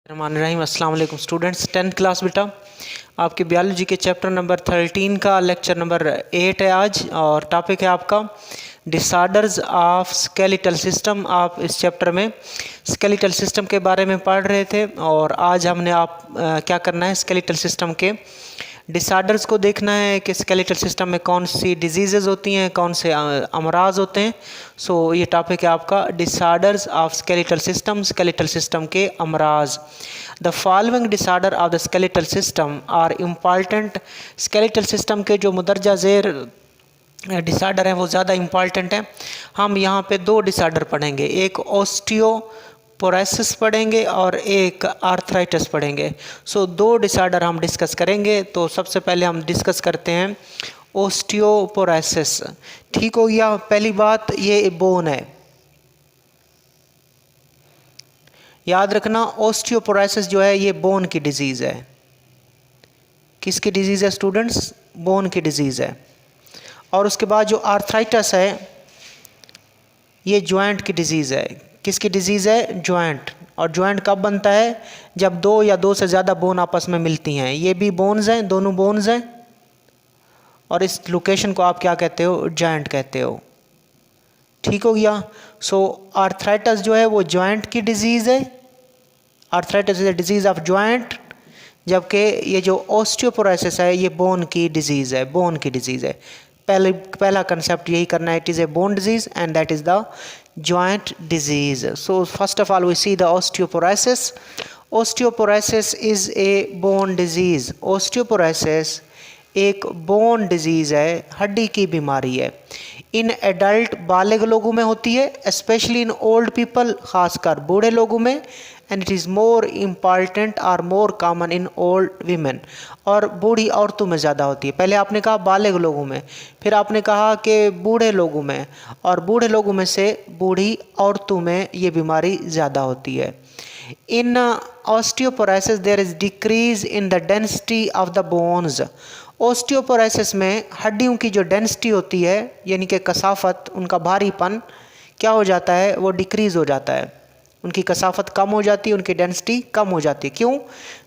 रहीम अस्सलाम वालेकुम students, 10th class बेटा आपके बायोलॉजी के चैप्टर नंबर 13 का लेक्चर नंबर 8 है आज। और टॉपिक है आपका डिसऑर्डर्स ऑफ स्केलेटल सिस्टम। आप इस चैप्टर में स्केलेटल सिस्टम के बारे में पढ़ रहे थे और आज हमने क्या करना है, स्केलेटल सिस्टम के डिसऑर्डर्स को देखना है कि स्केलेटल सिस्टम में कौन सी डिजीज़ेज़ होती हैं, कौन से अमराज होते हैं। सो ये टॉपिक है आपका डिसऑर्डर्स ऑफ स्केलेटल सिस्टम के अमराज। The following disorder of the skeletal system are important. Skeletal system के जो मुदरजा ज़ेर डिसऑर्डर हैं वो ज़्यादा इम्पॉर्टेंट हैं। हम यहाँ पे दो डिसऑर्डर पढ़ेंगे, एक ओस्टियोपोरोसिस पढ़ेंगे और एक आर्थराइटिस पढ़ेंगे। सो दो डिसऑर्डर हम डिस्कस करेंगे। तो सबसे पहले हम डिस्कस करते हैं ओस्टियोपोरोसिस। ठीक हो गया। पहली बात, ये बोन है, याद रखना। ओस्टियोपोरोसिस जो है ये बोन की डिजीज़ है। किसकी डिजीज़ है स्टूडेंट्स? बोन की डिजीज़ है। और उसके बाद जो आर्थराइटिस है ये जॉइंट की डिजीज़ है। किसकी डिजीज़ है? जॉइंट। और जॉइंट कब बनता है? जब दो या दो से ज़्यादा बोन आपस में मिलती हैं। ये भी बोन्स हैं, दोनों बोन्स हैं, और इस लोकेशन को आप क्या कहते हो? जॉइंट कहते हो। ठीक हो गया। सो आर्थराइटिस जो है वो जॉइंट की डिजीज़ है। Arthritis is a disease of joint, जबकि ये जो ओस्टियोपोरोसिस है ये बोन की डिजीज़ है। बोन की डिजीज़ है। पहला कंसेप्ट यही करना है, it is a bone disease and that is the joint disease. So first of all we see the osteoporosis. Osteoporosis is a bone disease. Osteoporosis एक बोन डिजीज़ है, हड्डी की बीमारी है। इन एडल्ट बालिग लोगों में होती है, स्पेशली इन ओल्ड पीपल, खासकर बूढ़े लोगों में। And it is more important और more common in old women, और बूढ़ी औरतों में ज़्यादा होती है। पहले आपने कहा बालिग लोगों में, फिर आपने कहा कि बूढ़े लोगों में, और बूढ़े लोगों में से बूढ़ी औरतों में ये बीमारी ज़्यादा होती है। इन osteoporosis there is decrease in the density of the bones. Osteoporosis में हड्डियों की जो डेंसिटी होती है, यानी कि कसाफत, उनका भारीपन क्या हो जाता है? वो डिक्रीज़ हो जाता है। उनकी कसाफत कम हो जाती है, उनकी डेंसिटी कम हो जाती है। क्यों?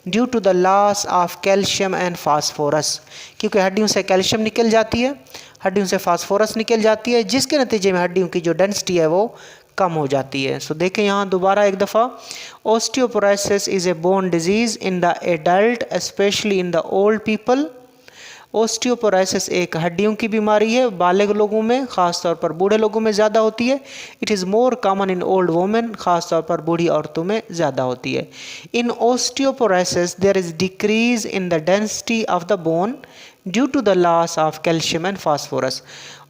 Due to the loss of calcium and phosphorus. क्योंकि हड्डियों से कैल्शियम निकल जाती है, हड्डियों से फास्फोरस निकल जाती है, जिसके नतीजे में हड्डियों की जो डेंसिटी है वो कम हो जाती है। सो देखें यहाँ दोबारा एक दफ़ा, osteoporosis is a bone disease in the adult specially in the old people. Osteoporosis एक हड्डियों की बीमारी है, बालिग लोगों में, ख़ास तौर पर बूढ़े लोगों में ज़्यादा होती है। It is more common in old women, ख़ास तौर पर बूढ़ी औरतों में ज़्यादा होती है। In osteoporosis there is decrease in the density of the bone due to the loss of calcium and phosphorus.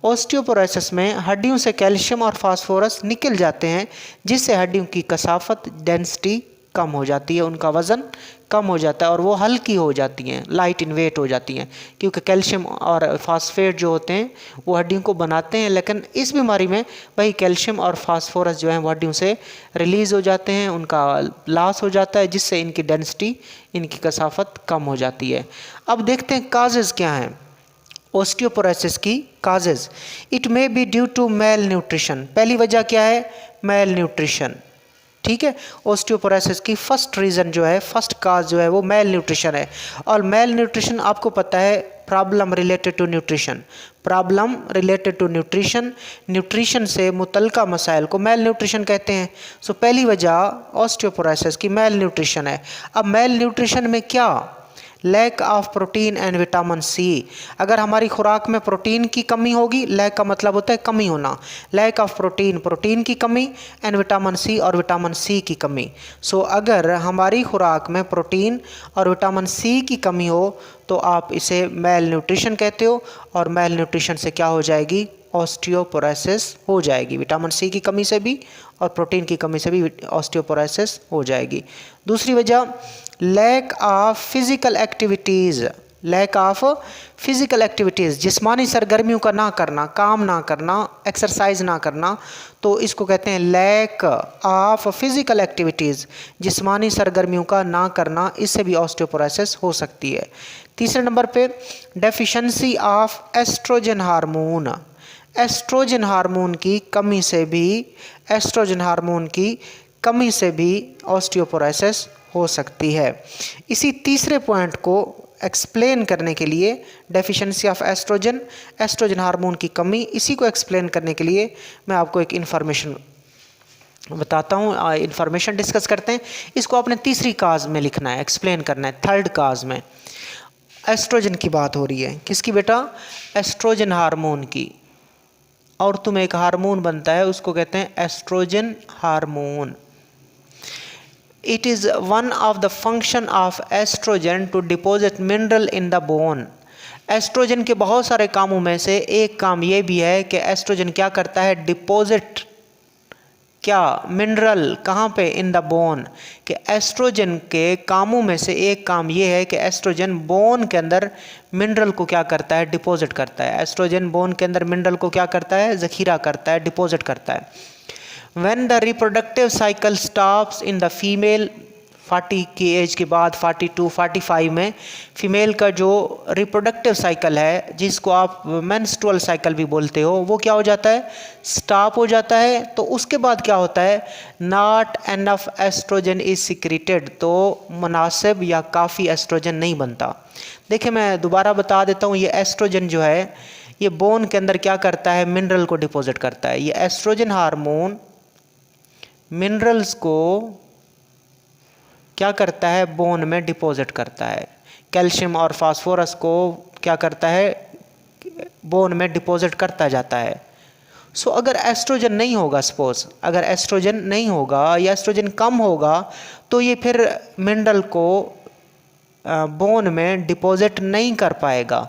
Osteoporosis में हड्डियों से कैल्शियम और फास्फोरस निकल जाते हैं, जिससे हड्डियों की कसाफत, डेंसिटी कम हो जाती है, उनका वज़न कम हो जाता है और वो हल्की हो जाती हैं, लाइट इन वेट हो जाती हैं। क्योंकि कैल्शियम और फास्फेट जो होते हैं वो हड्डियों को बनाते हैं, लेकिन इस बीमारी में वही कैल्शियम और फास्फोरस जो है वो हड्डियों से रिलीज़ हो जाते हैं, उनका लॉस हो जाता है, जिससे इनकी डेंसिटी, इनकी कसाफत कम हो जाती है। अब देखते हैं काजेज़ क्या हैं ओस्टियोपोरोसिस की। Causes, it may be due to malnutrition. पहली वजह क्या है? Malnutrition. ठीक है। ओस्टियोपोरोसिस की फर्स्ट रीज़न जो है, फर्स्ट काज जो है वो मेल न्यूट्रिशन है। और मेल न्यूट्रिशन आपको पता है problem related to nutrition. Problem related to nutrition, nutrition से मुतल्लिका मसाइल को मेल न्यूट्रिशन कहते हैं। सो पहली वजह ओस्टियोपोरोसिस की मेल न्यूट्रिशन है। अब मेल न्यूट्रिशन में क्या? Lack of protein and vitamin C. अगर हमारी खुराक में प्रोटीन की कमी होगी, लैक का मतलब होता है कमी होना, लैक ऑफ प्रोटीन, प्रोटीन की कमी, एंड विटामिन सी, और विटामिन सी की कमी। सो अगर हमारी खुराक में प्रोटीन और विटामिन सी की कमी हो तो आप इसे मेल न्यूट्रिशन कहते हो, और मेल न्यूट्रिशन से क्या हो जाएगी? ओस्टियोपोरोसिस हो जाएगी। विटामिन सी की कमी से भी और प्रोटीन की कमी से भी ओस्टियोपोरोसिस हो जाएगी। दूसरी वजह, lack of physical activities. Lack of physical activities, जिस्मानी सरगर्मियों का ना करना, काम ना करना, एक्सरसाइज ना करना, तो इसको कहते हैं लैक ऑफ फिज़िकल एक्टिविटीज़। जिस्मानी सरगर्मियों का ना करना, इससे भी ओस्टियोपोरोसिस हो सकती है। तीसरे नंबर पे, deficiency of oestrogen hormone. Oestrogen hormone की कमी से भी, एस्ट्रोजन हार्मोन की कमी से भी ओस्टियोपोरोसिस हो सकती है। इसी तीसरे पॉइंट को एक्सप्लेन करने के लिए, deficiency of estrogen, estrogen hormone की कमी, इसी को एक्सप्लेन करने के लिए मैं आपको एक इन्फॉर्मेशन बताता हूँ, इन्फॉर्मेशन डिस्कस करते हैं। इसको आपने तीसरी काज में लिखना है, एक्सप्लेन करना है। थर्ड काज में एस्ट्रोजन की बात हो रही है। किसकी बेटा? एस्ट्रोजन हार्मोन की। और तुम एक हार्मोन बनता है, उसको कहते हैं estrogen hormone. It is one of the function of estrogen to deposit mineral in the bone. Estrogen के बहुत सारे कामों में से एक काम ये भी है कि एस्ट्रोजन क्या करता है? डिपॉजिट क्या? मिनरल। कहाँ पे? इन द बोन। कि एस्ट्रोजन के कामों में से एक काम ये है कि एस्ट्रोजन बोन के अंदर मिनरल को क्या करता है? डिपॉजिट करता है। एस्ट्रोजन बोन के अंदर मिनरल को क्या करता है? जखीरा करता है, डिपॉजिट करता है। When the reproductive cycle stops in the female, 40 की एज के बाद 42, 45 में फीमेल का जो रिप्रोडक्टिव साइकिल है, जिसको आप मेंस्ट्रुअल साइकिल भी बोलते हो, वो क्या हो जाता है? स्टॉप हो जाता है। तो उसके बाद क्या होता है? Not enough estrogen is secreted. तो मुनासिब या काफ़ी एस्ट्रोजन नहीं बनता। देखिए मैं दोबारा बता देता हूँ, ये एस्ट्रोजन जो है ये बोन के अंदर क्या करता है? मिनरल को डिपॉजिट करता है। ये एस्ट्रोजन हार्मोन मिनरल्स को क्या करता है? बोन में डिपॉजिट करता है। कैल्शियम और फास्फोरस को क्या करता है? बोन में डिपॉजिट करता जाता है। सो अगर एस्ट्रोजन नहीं होगा, सपोज अगर एस्ट्रोजन नहीं होगा या एस्ट्रोजन कम होगा, तो ये फिर मिनरल को बोन में डिपॉजिट नहीं कर पाएगा।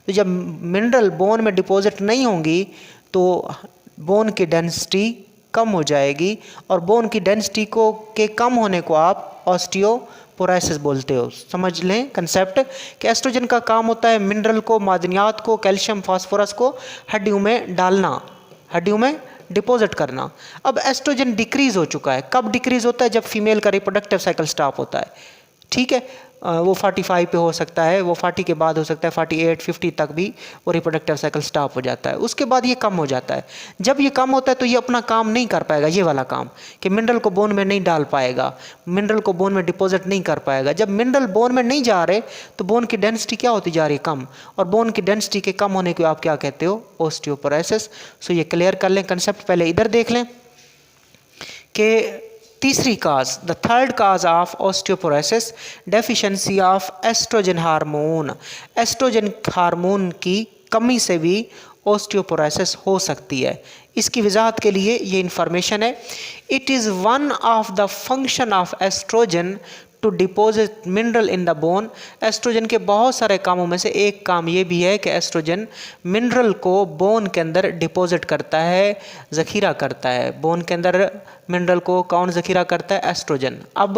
तो जब मिनरल बोन में डिपॉजिट नहीं होंगी तो बोन की डेंसिटी कम हो जाएगी, और बोन की डेंसिटी को के कम होने को आप ऑस्टियोपोरोसिस बोलते हो। समझ लें कंसेप्ट कि एस्ट्रोजन का काम होता है मिनरल को, मादनियात को, कैल्शियम फास्फोरस को हड्डियों में डालना, हड्डियों में डिपॉजिट करना। अब एस्ट्रोजन डिक्रीज हो चुका है। कब डिक्रीज होता है? जब फीमेल का रिप्रोडक्टिव साइकिल स्टॉप होता है। ठीक है, वो 45 पे हो सकता है, वो 40 के बाद हो सकता है, 48, 50 तक भी वो रिप्रोडक्टिव साइकिल स्टॉप हो जाता है। उसके बाद ये कम हो जाता है। जब ये कम होता है तो ये अपना काम नहीं कर पाएगा, ये वाला काम कि मिनरल को बोन में नहीं डाल पाएगा, मिनरल को बोन में डिपॉजिट नहीं कर पाएगा। जब मिनरल बोन में नहीं जा रहे तो बोन की डेंसिटी क्या होती जा रही है? कम। और बोन की डेंसिटी के कम होने को आप क्या कहते हो? ऑस्टियोपोरोसिस। सो ये क्लियर कर लें कंसेप्ट। पहले इधर देख लें कि तीसरी cause, the third cause of osteoporosis, deficiency of oestrogen hormone. Oestrogen hormone की कमी से भी ऑस्टियोपोरोसिस हो सकती है। इसकी वजाहत के लिए ये इंफॉर्मेशन है। It is one of the function of estrogen to deposit mineral in the bone. Estrogen के बहुत सारे कामों में से एक काम ये भी है कि एस्ट्रोजन मिनरल को बोन के अंदर डिपॉजिट करता है, ज़ख़ीरा करता है। बोन के अंदर मिनरल को कौन ज़ख़ीरा करता है? एस्ट्रोजन। अब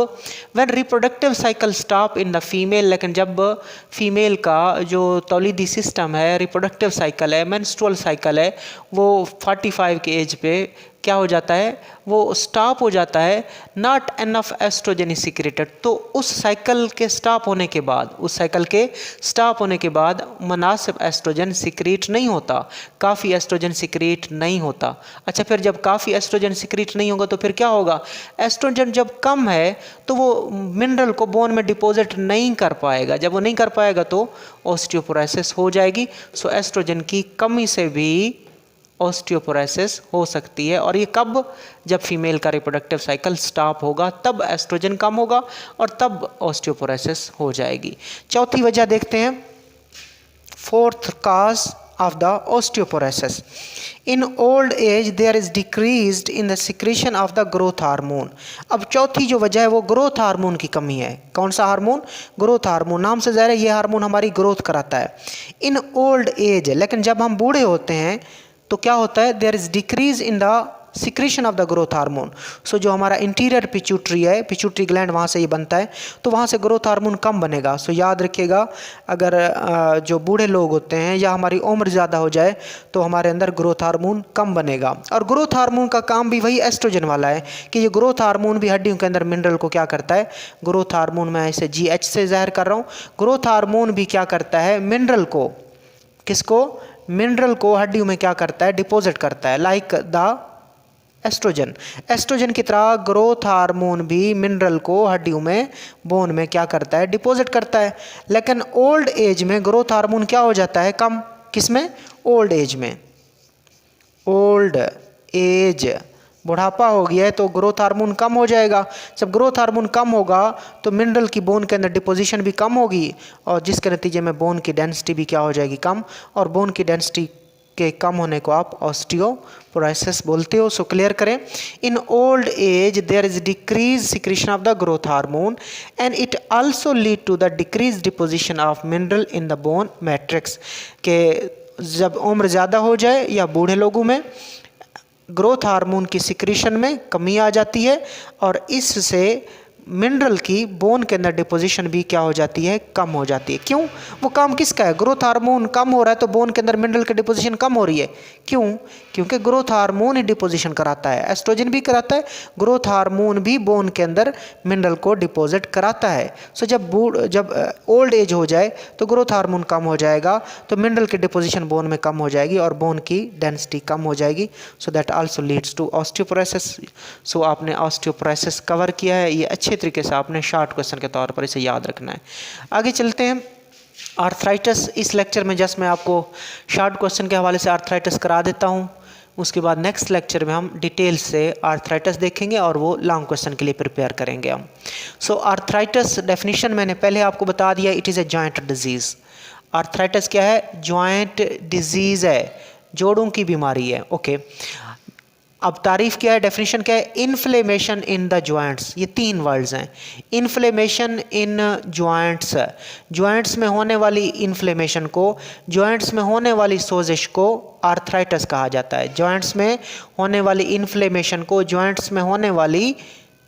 when reproductive cycle stop in the female, लेकिन जब फीमेल का जो तौलीदी सिस्टम है, रिप्रोडक्टिव साइकिल है, मेंस्ट्रुअल साइकिल है, वो 45 के एज पे क्या हो जाता है? वो स्टॉप हो जाता है। Not enough estrogen is secreted. तो उस साइकिल के स्टॉप होने के बाद, उस साइकिल के स्टॉप होने के बाद मुनासिब एस्ट्रोजन सिक्रेट नहीं होता, काफ़ी एस्ट्रोजन सिक्रेट नहीं होता। अच्छा, फिर जब काफ़ी एस्ट्रोजन सिक्रेट नहीं होगा तो फिर क्या होगा? एस्ट्रोजन जब कम है तो वो मिनरल को बोन में डिपॉजिट नहीं कर पाएगा। जब वो नहीं कर पाएगा तो ऑस्टियोपोरोसिस हो जाएगी। सो एस्ट्रोजन की कमी से भी ऑस्टियोपोरोसिस हो सकती है। और ये कब? जब फीमेल का रिप्रोडक्टिव साइकिल स्टॉप होगा, तब एस्ट्रोजन कम होगा और तब ऑस्टियोपोरोसिस हो जाएगी। चौथी वजह देखते हैं, fourth cause of the osteoporosis. In old age there is decreased in the secretion of the growth hormone. अब चौथी जो वजह है वो ग्रोथ हार्मोन की कमी है। कौन सा हार्मोन? Growth hormone. नाम से ज़ाहिर है ये हार्मोन हमारी ग्रोथ कराता है। इन ओल्ड एज, लेकिन जब हम बूढ़े होते हैं तो क्या होता है? There is decrease in the secretion of the growth hormone. So जो हमारा इंटीरियर पिट्यूटरी है, पिट्यूटरी ग्लैंड, वहाँ से ये बनता है, तो वहाँ से ग्रोथ हार्मोन कम बनेगा। सो याद रखिएगा, अगर जो बूढ़े लोग होते हैं या हमारी उम्र ज़्यादा हो जाए तो हमारे अंदर ग्रोथ हार्मोन कम बनेगा। और ग्रोथ हार्मोन का काम भी वही एस्ट्रोजन वाला है कि ये ग्रोथ हार्मोन भी हड्डियों के अंदर मिनरल को क्या करता है? ग्रोथ हार्मोन, मैं इसे GH से ज़ाहिर कर रहा हूँ, ग्रोथ हार्मोन भी क्या करता है? मिनरल को, किसको? मिनरल को हड्डियों में क्या करता है? डिपॉजिट करता है। Like the oestrogen. एस्ट्रोजन की तरह ग्रोथ हार्मोन भी मिनरल को हड्डियों में, बोन में क्या करता है, डिपॉजिट करता है। लेकिन ओल्ड एज में ग्रोथ हार्मोन क्या हो जाता है, कम। किसमें, ओल्ड एज में। ओल्ड एज, बुढ़ापा हो गया है तो ग्रोथ हार्मोन कम हो जाएगा। जब ग्रोथ हार्मोन कम होगा तो मिनरल की बोन के अंदर डिपोजिशन भी कम होगी, और जिसके नतीजे में बोन की डेंसिटी भी क्या हो जाएगी, कम। और बोन की डेंसिटी के कम होने को आप ऑस्टियोपोरोसिस बोलते हो। सो क्लियर करें, in old age there is decrease secretion of the growth hormone and it also lead to the decrease deposition of mineral in the bone matrix. के जब उम्र ज़्यादा हो जाए या बूढ़े लोगों में ग्रोथ हार्मोन की सिक्रीशन में कमी आ जाती है, और इससे मिनरल की बोन के अंदर डिपोजिशन भी क्या हो जाती है, कम हो जाती है। क्यों, वो काम किसका है, ग्रोथ हार्मोन कम हो रहा है तो बोन के अंदर मिनरल की डिपोजिशन कम हो रही है। क्यों, क्योंकि ग्रोथ हार्मोन ही डिपोजिशन कराता है, एस्ट्रोजन भी कराता है, ग्रोथ हार्मोन भी बोन के अंदर मिनरल को डिपोजिट कराता है। सो जब ओल्ड एज हो जाए तो ग्रोथ हार्मोन कम हो जाएगा तो मिनरल की डिपोजिशन बोन में कम हो जाएगी और बोन की डेंसिटी कम हो जाएगी। So that also leads to osteoporosis. So आपने ऑस्टियोपोरोसिस कवर किया है, ये अच्छे तरीके से आपने शॉर्ट क्वेश्चन के तौर पर इसे याद रखना है। आगे चलते हैं, आर्थराइटिस। इस लेक्चर में जस्ट मैं आपको शॉर्ट क्वेश्चन के हवाले से आर्थराइटिस करा देता हूँ, उसके बाद नेक्स्ट लेक्चर में हम डिटेल से आर्थराइटिस देखेंगे और वो लॉन्ग क्वेश्चन के लिए प्रिपेयर करेंगे हम। सो आर्थराइटिस डेफिनेशन मैंने पहले आपको बता दिया, it is a joint disease. Arthritis क्या है, जॉइंट डिजीज़ है, जोड़ों की बीमारी है। ओके, अब तारीफ क्या है, डेफिनेशन क्या है, इन्फ्लेमेशन इन द जॉइंट्स। ये तीन वर्ड्स हैं, इन्फ्लेमेशन इन जॉइंट्स, जॉइंट्स में होने वाली इन्फ्लेमेशन को, जॉइंट्स में होने वाली सोजिश को आर्थराइटिस कहा जाता है। जॉइंट्स में होने वाली इन्फ्लेमेशन को, जॉइंट्स में होने वाली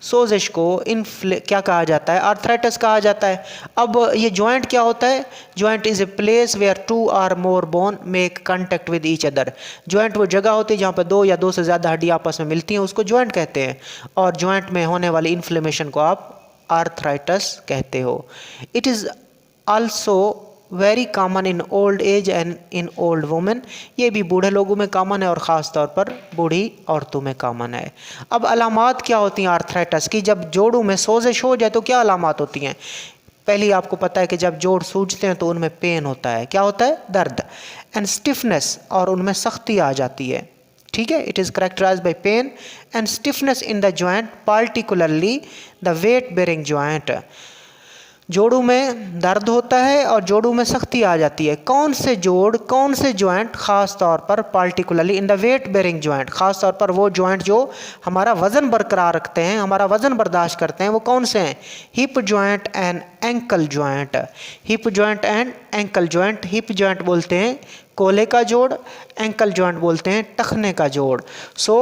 सोजिश को क्या कहा जाता है, आर्थराइटिस कहा जाता है। अब ये जॉइंट क्या होता है, joint is a place where 2 or more bone make contact with each other. Joint वो जगह होती है जहाँ पर 2 या 2 से ज़्यादा हड्डी आपस में मिलती हैं, उसको जॉइंट कहते हैं। और जॉइंट में होने वाली इन्फ्लेमेशन को आप आर्थराइटिस कहते हो। It is also very common in old age and in old women. ये भी बूढ़े लोगों में कॉमन है और ख़ास तौर पर बूढ़ी औरतों में कॉमन है। अब अलामात क्या होती हैं आर्थराइटिस की, जब जोड़ों में सोजिश हो जाए तो क्या अलामात होती हैं। पहले आपको पता है कि जब जोड़ सूजते हैं तो उनमें पेन होता है, क्या होता है, दर्द, एंड स्टिफनेस, और उनमें सख्ती आ जाती है। ठीक है, it is characterized by pain and stiffness in the joint, particularly the weight bearing joint. जोड़ों में दर्द होता है और जोड़ों में सख्ती आ जाती है। कौन से जोड़, कौन से जॉइंट, ख़ास तौर पर particularly in the weight bearing joint, ख़ास तौर पर वो जॉइंट जो हमारा वज़न बरकरार रखते हैं, हमारा वज़न बर्दाश्त करते हैं, वो कौन से हैं, hip joint and ankle joint. Hip joint and ankle joint, hip joint बोलते हैं कोले का जोड़, एंकल जॉइंट बोलते हैं टखने का जोड़। सो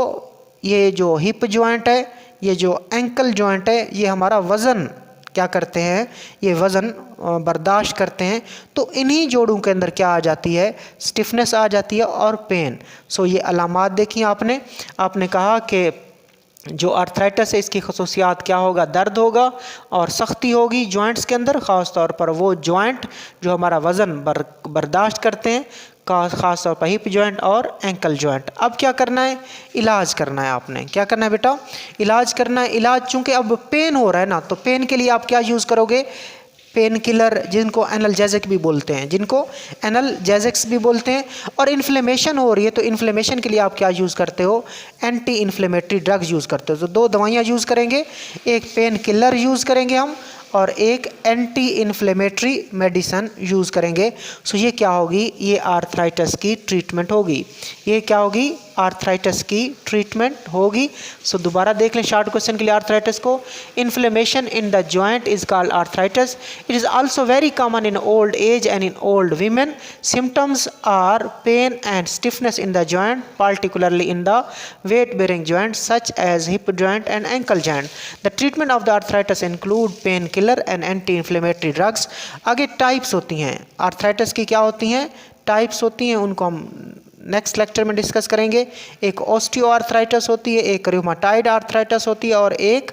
ये जो हिप जॉइंट है, ये जो एंकल जॉइंट है, ये हमारा वज़न क्या करते हैं, ये वज़न बर्दाश्त करते हैं। तो इन्हीं जोड़ों के अंदर क्या आ जाती है, स्टिफनेस आ जाती है और पेन। सो ये अलामात देखी आपने कहा कि जो आर्थराइटिस है इसकी खसूसियात क्या होगा, दर्द होगा और सख्ती होगी जॉइंट्स के अंदर, ख़ास तौर पर वो जॉइंट जो हमारा वज़न बर्दाश्त करते हैं, ख़ास तौर पर हिप जॉइंट और एंकल जॉइंट। अब क्या करना है, इलाज करना है। आपने क्या करना है बेटा, इलाज करना है। इलाज चूँकि अब पेन हो रहा है ना, तो पेन के लिए आप क्या यूज़ करोगे, पेन किलर, जिनको एनाल्जेसिक भी बोलते हैं, जिनको एनाल्जेसिक्स भी बोलते हैं। और इन्फ्लेमेशन हो रही है तो इन्फ्लेमेशन के लिए आप क्या यूज़ करते हो, एंटी इन्फ्लेमेटरी ड्रग्स यूज़ करते हो। तो 2 दवाइयाँ यूज़ करेंगे, एक पेन किलर यूज़ करेंगे हम और एक एंटी इन्फ्लेमेटरी मेडिसन यूज़ करेंगे। सो ये क्या होगी, ये आर्थराइटिस की ट्रीटमेंट होगी। ये क्या होगी, आर्थराइटिस की ट्रीटमेंट होगी। सो दोबारा देख लें शॉर्ट क्वेश्चन के लिए आर्थराइटिस को, inflammation in the joint is called arthritis. It is also very common in old age and in old women. Symptoms are pain and stiffness in the joint, particularly in the weight bearing joint such as hip joint and ankle joint. The treatment of the arthritis include pain killer and anti inflammatory drugs. आगे types होती हैं arthritis की, क्या होती हैं, types होती हैं, उनको हम नेक्स्ट लेक्चर में डिस्कस करेंगे। एक ऑस्टियो आर्थराइटिस होती है, एक रूमेटॉइड आर्थराइटिस होती है और एक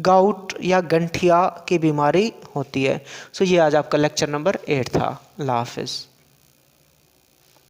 गाउट या गंठिया की बीमारी होती है। सो ये आज आपका लेक्चर नंबर 8 था। अल्लाह हाफिज़।